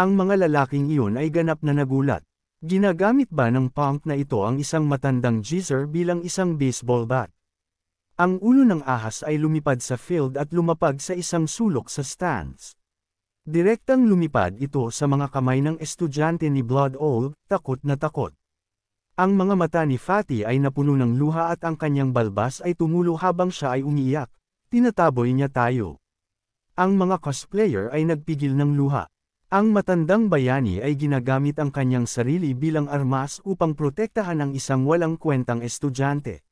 Ang mga lalaking iyon ay ganap na nagulat. Ginagamit ba ng punk na ito ang isang matandang geezer bilang isang baseball bat? Ang ulo ng ahas ay lumipad sa field at lumapag sa isang sulok sa stands. Direktang lumipad ito sa mga kamay ng estudyante ni Blood Owl, takot na takot. Ang mga mata ni Fatty ay napuno ng luha at ang kanyang balbas ay tumulo habang siya ay umiiyak. Tinataboy niya tayo. Ang mga cosplayer ay nagpigil ng luha. Ang matandang bayani ay ginagamit ang kanyang sarili bilang armas upang protektahan ang isang walang kwentang estudyante.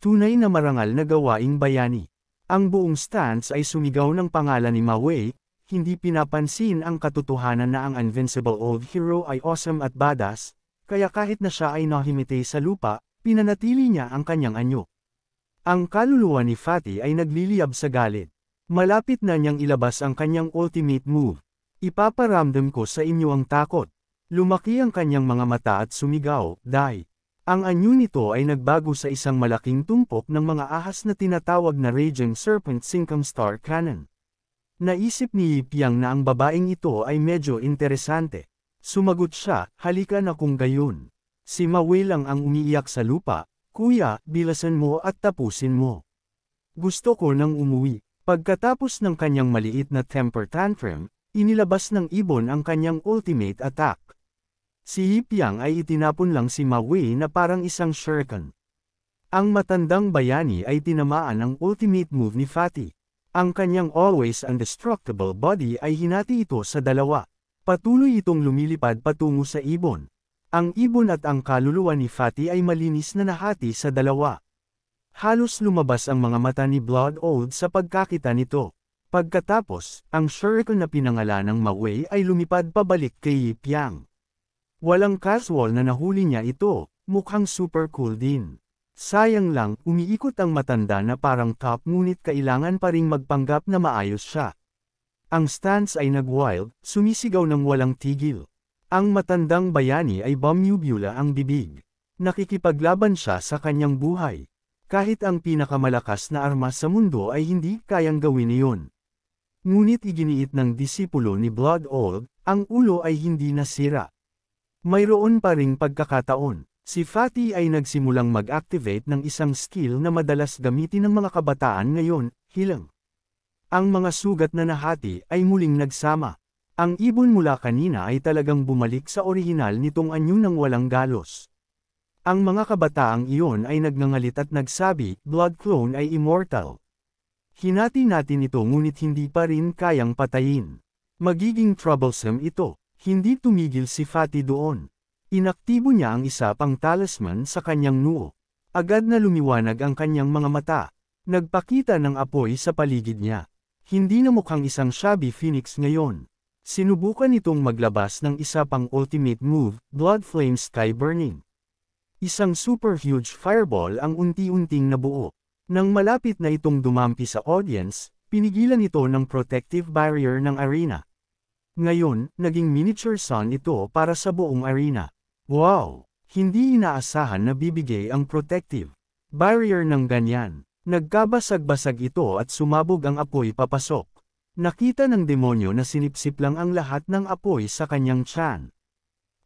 Tunay na marangal na gawaing bayani. Ang buong stance ay sumigaw ng pangalan ni Ma Wei, hindi pinapansin ang katotohanan na ang invincible old hero ay awesome at badass, kaya kahit na siya ay nahimite sa lupa, pinanatili niya ang kanyang anyo. Ang kaluluwa ni Fatty ay nagliliyab sa galit. Malapit na niyang ilabas ang kanyang ultimate move. Ipaparamdam ko sa inyo ang takot. Lumaki ang kanyang mga mata at sumigaw, die. Ang anyo nito ay nagbago sa isang malaking tumpok ng mga ahas na tinatawag na Raging Serpent Sinkham Star Cannon. Naisip ni Piang na ang babaeng ito ay medyo interesante. Sumagot siya, halika na kung gayon. Si Ma Wei lang ang umiiyak sa lupa, kuya, bilasan mo at tapusin mo. Gusto ko nang umuwi. Pagkatapos ng kanyang maliit na temper tantrum, inilabas ng ibon ang kanyang ultimate attack. Si Piang ay itinapon lang si Ma Wei na parang isang shuriken. Ang matandang bayani ay tinamaan ang ultimate move ni Fatty. Ang kanyang always indestructible body ay hinati ito sa dalawa. Patuloy itong lumilipad patungo sa ibon. Ang ibon at ang kaluluwa ni Fatty ay malinis na nahati sa dalawa. Halos lumabas ang mga mata ni Blood Old sa pagkakita nito. Pagkatapos, ang shuriken na pinangalan ng Ma Wei ay lumipad pabalik kay Piang. Walang casual na nahuli niya ito, mukhang super cool din. Sayang lang, umiikot ang matanda na parang top ngunit kailangan pa ring magpanggap na maayos siya. Ang stance ay nag-wild, sumisigaw ng walang tigil. Ang matandang bayani ay bumubula ang bibig. Nakikipaglaban siya sa kanyang buhay. Kahit ang pinakamalakas na armas sa mundo ay hindi kayang gawin iyon. Ngunit iginiit ng disipulo ni Blood Old, ang ulo ay hindi nasira. Mayroon pa ring pagkakataon. Si Fatty ay nagsimulang mag-activate ng isang skill na madalas gamitin ng mga kabataan ngayon, hilang. Ang mga sugat na nahati ay muling nagsama. Ang ibon mula kanina ay talagang bumalik sa orihinal nitong anyo ng walang galos. Ang mga kabataang iyon ay nagngangalit at nagsabi, Blood Clone ay immortal. Hinati natin ito ngunit hindi pa rin kayang patayin. Magiging troublesome ito. Hindi tumigil si Fatty doon. Inaktibo niya ang isa pang talisman sa kanyang noo. Agad na lumiwanag ang kanyang mga mata. Nagpakita ng apoy sa paligid niya. Hindi na mukhang isang shabby phoenix ngayon. Sinubukan itong maglabas ng isa pang ultimate move, Blood Flame Sky Burning. Isang super huge fireball ang unti-unting nabuo. Nang malapit na itong dumampi sa audience, pinigilan ito ng protective barrier ng arena. Ngayon, naging miniature sun ito para sa buong arena. Wow! Hindi inaasahan na bibigay ang protective barrier ng ganyan. Nagkabasag-basag ito at sumabog ang apoy papasok. Nakita ng demonyo na sinipsip lang ang lahat ng apoy sa kanyang tiyan.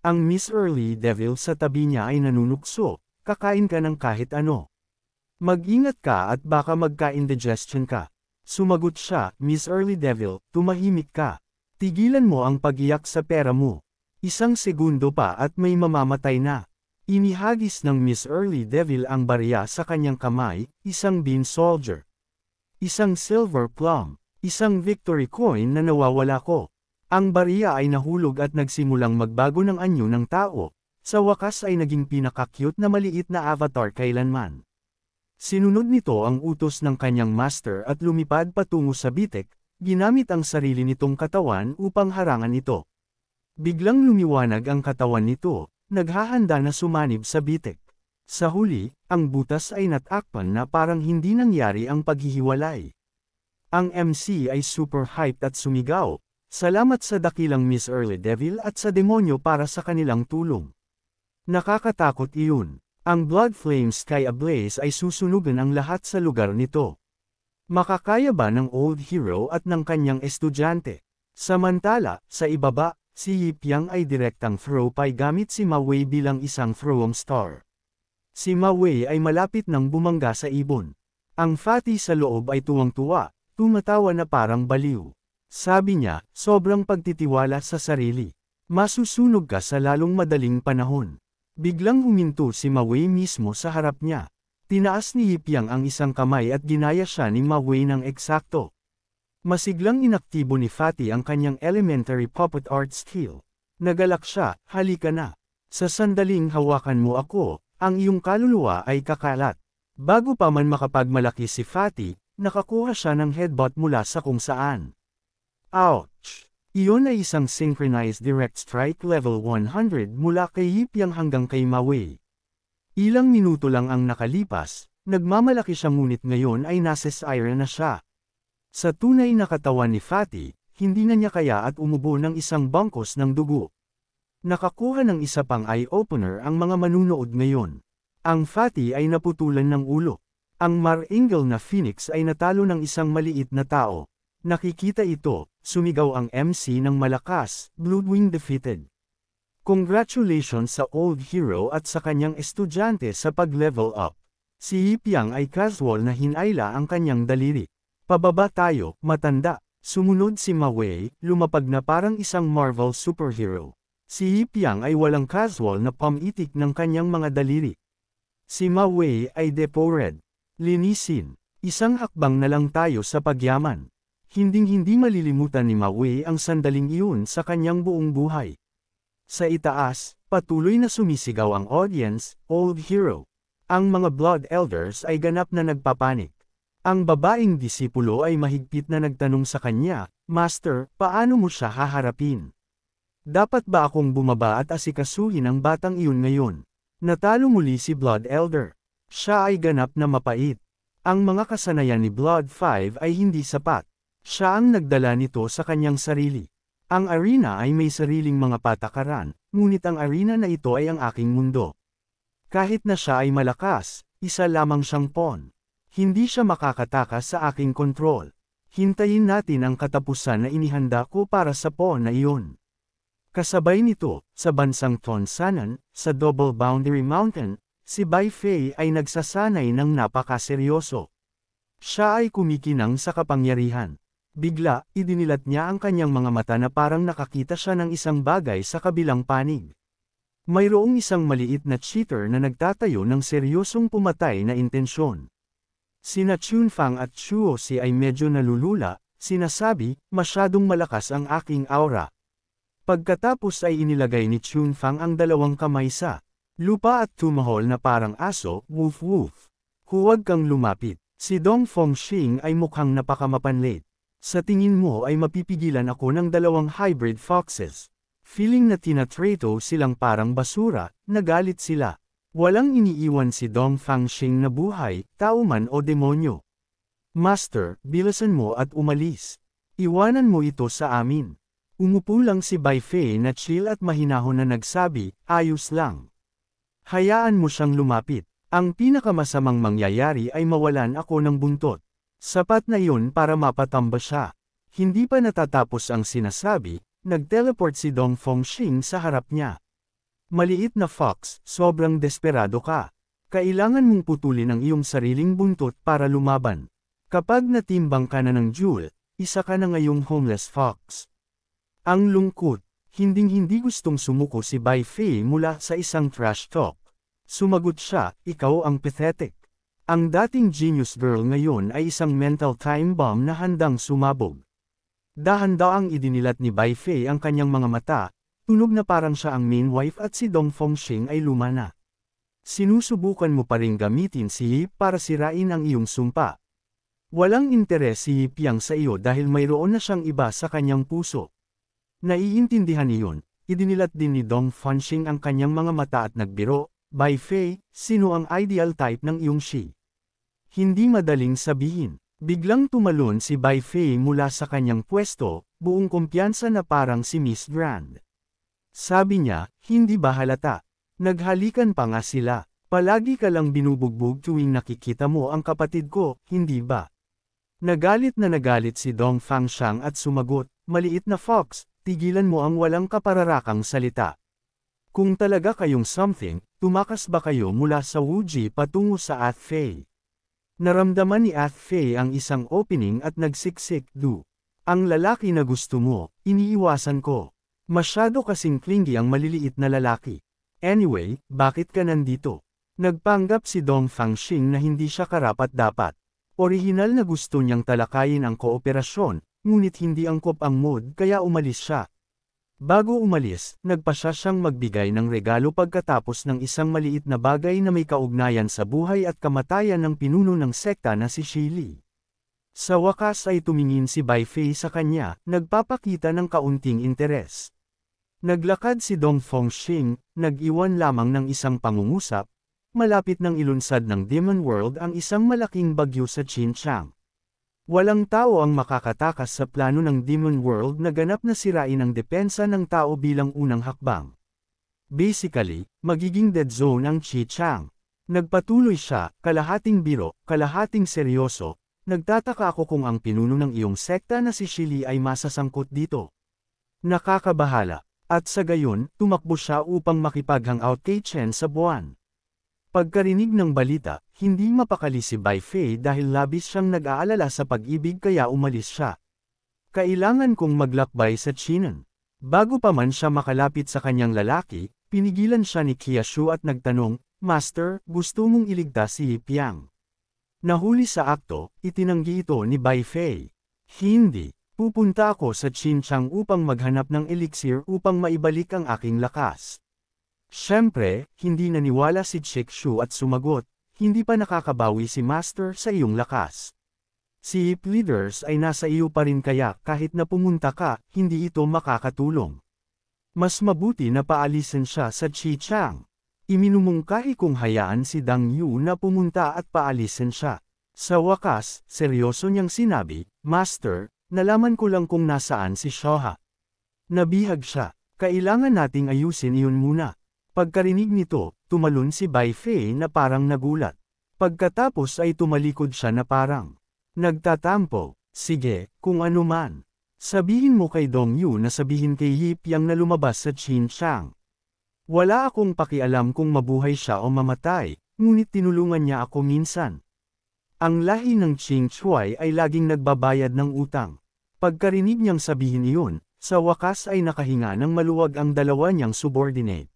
Ang Miss Early Devil sa tabi niya ay nanunukso, kakain ka ng kahit ano. Mag-ingat ka at baka magka-indigestion ka. Sumagot siya, Miss Early Devil, tumahimik ka. Tigilan mo ang pag-iyak sa pera mo. Isang segundo pa at may mamamatay na. Inihagis ng Miss Early Devil ang barya sa kanyang kamay, isang bean soldier. Isang silver plum. Isang victory coin na nawawala ko. Ang barya ay nahulog at nagsimulang magbago ng anyo ng tao. Sa wakas ay naging pinaka-cute na maliit na avatar kailanman. Sinunod nito ang utos ng kanyang master at lumipad patungo sa bitek, ginamit ang sarili nitong katawan upang harangan ito. Biglang lumiwanag ang katawan nito, naghahanda na sumanib sa bitek. Sa huli, ang butas ay natakpan na parang hindi nangyari ang paghihiwalay. Ang MC ay super hyped at sumigaw, salamat sa dakilang Miss Early Devil at sa demonyo para sa kanilang tulong. Nakakatakot iyon. Ang Blood Flame Sky Ablaze ay susunugan ang lahat sa lugar nito. Makakaya ba ng old hero at ng kanyang estudyante? Samantala, sa ibaba, Si Yip Yang ay direktang throw pie gamit si Ma Wei bilang isang throwing star. Si Ma Wei ay malapit nang bumangga sa ibon. Ang Fatty sa loob ay tuwang-tuwa, tumatawa na parang baliw. Sabi niya, sobrang pagtitiwala sa sarili. Masusunog ka sa lalong madaling panahon. Biglang huminto si Ma Wei mismo sa harap niya. Tinaas ni Yip Yang ang isang kamay at ginaya siya ni Ma Wei ng eksakto. Masiglang inaktibo ni Fatty ang kanyang elementary puppet art skill. Nagalak siya, halika na. Sa sandaling hawakan mo ako, ang iyong kaluluwa ay kakalat. Bago pa man makapagmalaki si Fatty, nakakuha siya ng headbutt mula sa kung saan. Ouch! Iyon ay isang synchronized direct strike level 100 mula kay Yip Yang hanggang kay Ma Wei. Ilang minuto lang ang nakalipas, nagmamalaki siya ngunit ngayon ay nasa sire na siya. Sa tunay na katawan ni Fatty, hindi na niya kaya at umubo ng isang bangkos ng dugo. Nakakuha ng isa pang eye-opener ang mga manunood ngayon. Ang Fatty ay naputulan ng ulo. Ang Mar-Angel na Phoenix ay natalo ng isang maliit na tao. Nakikita ito, sumigaw ang MC ng malakas, Bloodwing defeated. Congratulations sa old hero at sa kanyang estudyante sa pag-level up. Si Yip Yang ay casual na hinayla ang kanyang daliri. Pababa tayo, matanda. Sumunod si Ma Wei, lumapag na parang isang Marvel superhero. Si Yip Yang ay walang casual na pamitik ng kanyang mga daliri. Si Ma Wei ay depo-red. Linisin. Isang hakbang na lang tayo sa pagyaman. Hinding-hindi malilimutan ni Ma Wei ang sandaling iyon sa kanyang buong buhay. Sa itaas, patuloy na sumisigaw ang audience, old hero. Ang mga Blood Elders ay ganap na nagpapanik. Ang babaeng disipulo ay mahigpit na nagtanong sa kanya, Master, paano mo siya haharapin? Dapat ba akong bumaba at asikasuhin ang batang iyon ngayon? Natalo muli si Blood Elder. Siya ay ganap na mapait. Ang mga kasanayan ni Blood 5 ay hindi sapat. Siya ang nagdala nito sa kanyang sarili. Ang arena ay may sariling mga patakaran, ngunit ang arena na ito ay ang aking mundo. Kahit na siya ay malakas, isa lamang siyang pawn. Hindi siya makakatakas sa aking kontrol. Hintayin natin ang katapusan na inihanda ko para sa pawn na iyon. Kasabay nito, sa bansang Tonsanan, sa Double Boundary Mountain, si Bai Fei ay nagsasanay ng napakaseryoso. Siya ay kumikinang sa kapangyarihan. Bigla, idinilat niya ang kanyang mga mata na parang nakakita siya ng isang bagay sa kabilang panig. Mayroong isang maliit na cheater na nagtatayo ng seryosong pumatay na intensyon. Sina Chunfang at Chuosi ay medyo nalulula, sinasabi, masyadong malakas ang aking aura. Pagkatapos ay inilagay ni Chunfang ang dalawang kamay sa lupa at tumahol na parang aso, woof woof. Huwag kang lumapit. Si Dong Fengxing ay mukhang napakamapanlit. Sa tingin mo ay mapipigilan ako ng dalawang hybrid foxes. Feeling na tinatrato silang parang basura, nagalit sila. Walang iniiwan si Dong Fengxing na buhay, tao man o demonyo. Master, bilisan mo at umalis. Iwanan mo ito sa amin. Umupo lang si Bai Fei na chill at mahinahon na nagsabi, ayos lang. Hayaan mo siyang lumapit. Ang pinakamasamang mangyayari ay mawalan ako ng buntot. Sapat na iyon para mapatamba siya. Hindi pa natatapos ang sinasabi, nag-teleport si Dong Fengxing sa harap niya. Maliit na fox, sobrang desperado ka. Kailangan mong putulin ang iyong sariling buntot para lumaban. Kapag natimbang ka na ng jewel, isa ka na ngayong homeless fox. Ang lungkot, hinding-hindi gustong sumuko si Bai Fei mula sa isang trash talk. Sumagot siya, ikaw ang pathetic. Ang dating genius girl ngayon ay isang mental time bomb na handang sumabog. Dahan-daang idinilat ni Bai Fei ang kanyang mga mata, tunog na parang siya ang main wife at si Dong Fengxing ay luma na. Sinusubukan mo pa ring gamitin si Yip para sirain ang iyong sumpa. Walang interes si Yip Yang sa iyo dahil mayroon na siyang iba sa kanyang puso. Naiintindihan iyon, idinilat din ni Dong Fengxing ang kanyang mga mata at nagbiro, Bai Fei, sino ang ideal type ng iyong she? Hindi madaling sabihin. Biglang tumalon si Bai Fei mula sa kanyang pwesto, buong kumpiyansa na parang si Miss Grand. Sabi niya, hindi ba halata? Naghalikan pa nga sila. Palagi ka lang binubugbog tuwing nakikita mo ang kapatid ko, hindi ba? Nagalit na nagalit si Dong Fengxiang at sumagot, maliit na fox, tigilan mo ang walang kapararakang salita. Kung talaga kayong something, tumakas ba kayo mula sa Wuji patungo sa Athfei? Naramdaman ni Athfei ang isang opening at nagsiksik, "Du. Ang lalaki na gusto mo, iniiwasan ko. Masyado kasing clingy ang maliliit na lalaki. Anyway, bakit ka nandito?" Nagpanggap si Dong Fangxing na hindi siya karapat-dapat. Orihinal na gusto niyang talakayin ang kooperasyon, ngunit hindi angkop ang mood kaya umalis siya. Bago umalis, nagpasya siyang magbigay ng regalo pagkatapos ng isang maliit na bagay na may kaugnayan sa buhay at kamatayan ng pinuno ng sekta na si Shili. Sa wakas ay tumingin si Bai Fei sa kanya, nagpapakita ng kaunting interes. Naglakad si Dong Fangxing, nag-iwan lamang ng isang pangungusap, malapit ng ilunsad ng Demon World ang isang malaking bagyo sa Xinjiang. Walang tao ang makakatakas sa plano ng Demon World na ganap na sirain ang depensa ng tao bilang unang hakbang. Basically, magiging dead zone ang Xinjiang. Nagpatuloy siya, kalahating biro, kalahating seryoso, "Nagtataka ako kung ang pinuno ng iyong sekta na si Shili ay masasangkot dito. Nakakabahala." At sa gayon, tumakbo siya upang makipag-hangout kay Chen sa buwan. Pagkarinig ng balita, hindi mapakali si Bai Fei dahil labis siyang nag-aalala sa pag-ibig kaya umalis siya. Kailangan kong maglakbay sa Chinan. Bago pa man siya makalapit sa kanyang lalaki, pinigilan siya ni Qiashu at nagtanong, "Master, gusto mong iligtas si Piang?" Nahuli sa akto, itinanggi ito ni Bai Fei. "Hindi. Pupunta ako sa Xinjiang upang maghanap ng elixir upang maibalik ang aking lakas." Siyempre, hindi naniwala si Qiashu at sumagot, "Hindi pa nakakabawi si Master sa iyong lakas. Si Hip Leaders ay nasa iyo pa rin kaya kahit na pumunta ka, hindi ito makakatulong. Mas mabuti na paalisin siya sa Xinjiang." Iminumungkahi kong hayaan si Dang Yu na pumunta at paalisin siya. Sa wakas, seryoso niyang sinabi, "Master, nalaman ko lang kung nasaan si Shoha." Nabihag siya, "Kailangan nating ayusin iyon muna." Pagkarinig nito, tumalon si Bai Fei na parang nagulat. Pagkatapos ay tumalikod siya na parang nagtatampo. "Sige, kung ano man. Sabihin mo kay Dong Yu na sabihin kay Yip Yang na lumabas sa Xinjiang. Wala akong pakialam kung mabuhay siya o mamatay, ngunit tinulungan niya ako minsan." Ang lahi ng Qing Chuai ay laging nagbabayad ng utang. Pagkarinig niyang sabihin iyon, sa wakas ay nakahinga ng maluwag ang dalawa niyang subordinate.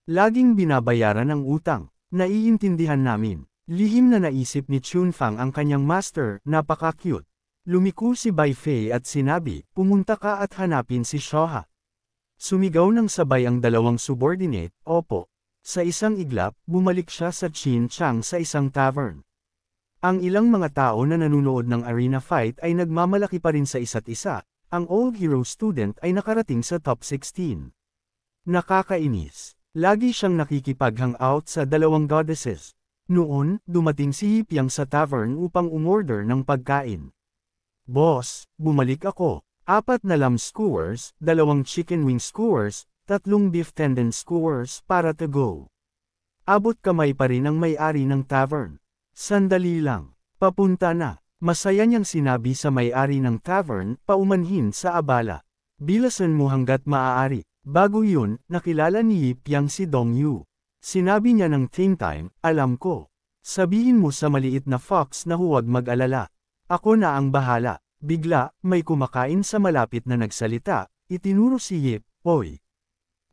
"Laging binabayaran ang utang, naiintindihan namin." Lihim na naisip ni Chunfang ang kanyang master, "Napaka-cute." Lumiko si Bai Fei at sinabi, "Pumunta ka at hanapin si Shoha." Sumigaw ng sabay ang dalawang subordinate, "Opo." Sa isang iglap, bumalik siya sa Xinjiang sa isang tavern. Ang ilang mga tao na nanunood ng arena fight ay nagmamalaki pa rin sa isa't isa. Ang old hero student ay nakarating sa top 16. Nakakainis. Lagi siyang nakikipag-hangout sa dalawang goddesses. Noon, dumating si Yip Yang sa tavern upang umorder ng pagkain. "Boss, bumalik ako. 4 na lamb skewers, 2 chicken wing skewers, 3 beef tendon skewers para to go." Abot kamay pa rin ang may-ari ng tavern. "Sandali lang. Papunta na." Masaya niyang sinabi sa may-ari ng tavern, paumanhin sa abala. "Bilasan mo hanggat maaari." Bago yun, nakilala ni Yip Yang si Dong Yu. Sinabi niya ng same time, "Alam ko. Sabihin mo sa maliit na fox na huwag mag-alala. Ako na ang bahala." Bigla, may kumakain sa malapit na nagsalita, itinuro si Yip, "Hoy."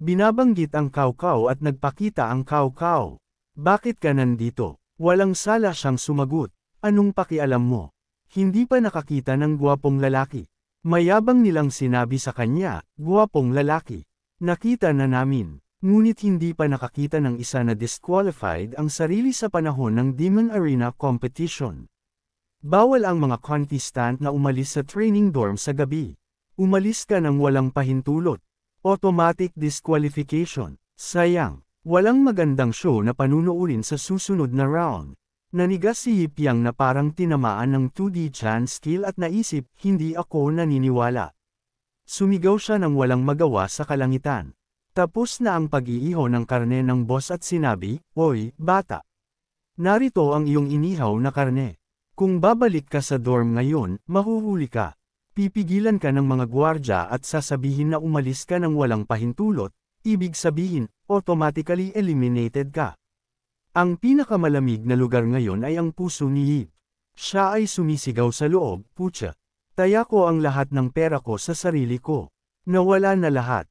Binabanggit ang Cao at nagpakita ang Cao. "Bakit ka nandito?" Walang sala siyang sumagot, "Anong pakialam mo? Hindi pa nakakita ng gwapong lalaki." Mayabang nilang sinabi sa kanya, "Gwapong lalaki. Nakita na namin." Ngunit hindi pa nakakita ng isa na disqualified ang sarili sa panahon ng Demon Arena competition. Bawal ang mga contestant na umalis sa training dorm sa gabi. Umalis ka nang walang pahintulot. Automatic disqualification. Sayang, walang magandang show na panunuurin sa susunod na round. Nanigas si Yip Yang na parang tinamaan ng 2D Chan skill at naisip, "Hindi ako naniniwala." Sumigaw siya nang walang magawa sa kalangitan. Tapos na ang pag-iiho ng karne ng boss at sinabi, "Oy, bata. Narito ang iyong inihaw na karne. Kung babalik ka sa dorm ngayon, mahuhuli ka." Pipigilan ka ng mga gwardya at sasabihin na umalis ka ng walang pahintulot, ibig sabihin, automatically eliminated ka. Ang pinakamalamig na lugar ngayon ay ang puso ni Yip. Siya ay sumisigaw sa loob, putya. Taya ko ang lahat ng pera ko sa sarili ko. Nawala na lahat.